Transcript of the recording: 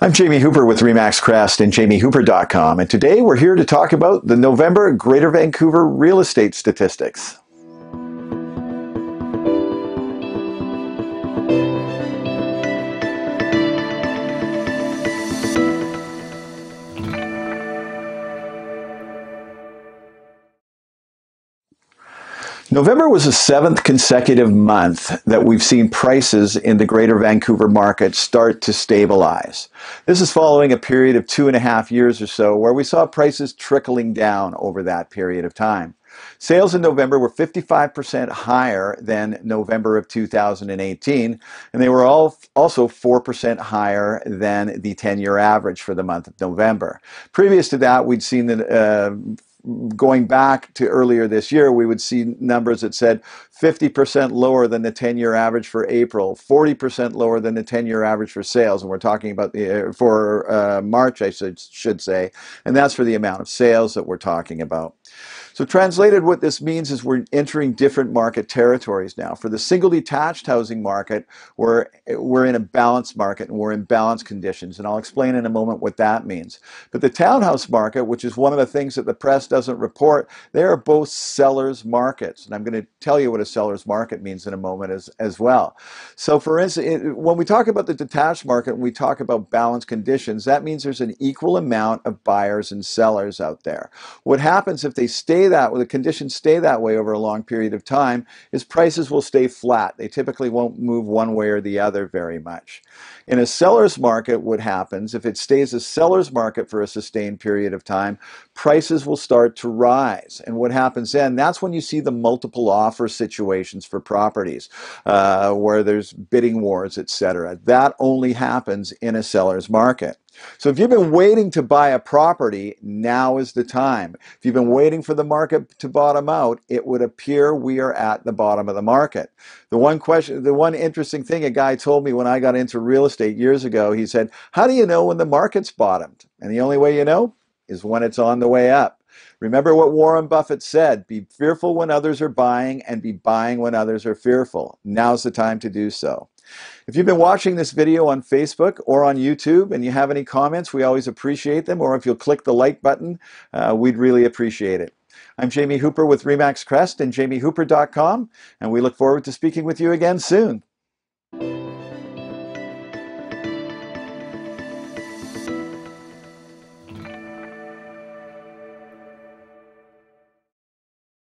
I'm Jamie Hooper with RE/MAX Crest and JamieHooper.com, and today we're here to talk about the November Greater Vancouver real estate statistics. November was the seventh consecutive month that we've seen prices in the Greater Vancouver market start to stabilize. This is following a period of 2.5 years or so where we saw prices trickling down over that period of time. Sales in November were 55% higher than November of 2018, and they were also 4% higher than the 10-year average for the month of November. Previous to that, we'd seen that going back to earlier this year, we would see numbers that said 50% lower than the 10-year average for April, 40% lower than the 10-year average for sales, and we're talking about for March, I should say, and that's for the amount of sales that we're talking about. So translated, what this means is we're entering different market territories now. For the single detached housing market, we're in a balanced market and we're in balanced conditions, and I'll explain in a moment what that means. But the townhouse market, which is one of the things that the press doesn't report, they are both sellers markets, and I'm going to tell you what a seller's market means in a moment as well. So for instance, when we talk about the detached market and we talk about balanced conditions, that means there's an equal amount of buyers and sellers out there. What happens if they stay that way, the conditions stay that way over a long period of time, is prices will stay flat. They typically won't move one way or the other very much. In a seller's market, what happens, if it stays a seller's market for a sustained period of time, prices will start to rise. And what happens then, that's when you see the multiple offer situations for properties, where there's bidding wars, etc. That only happens in a seller's market. So if you've been waiting to buy a property, now is the time. If you've been waiting for the market to bottom out, it would appear we are at the bottom of the market. The one interesting thing a guy told me when I got into real estate years ago, he said, "How do you know when the market's bottomed?" And the only way you know is when it's on the way up. Remember what Warren Buffett said, be fearful when others are buying and be buying when others are fearful. Now's the time to do so. If you've been watching this video on Facebook or on YouTube and you have any comments, we always appreciate them. Or if you'll click the like button, we'd really appreciate it. I'm Jamie Hooper with RE/MAX Crest and JamieHooper.com, and we look forward to speaking with you again soon.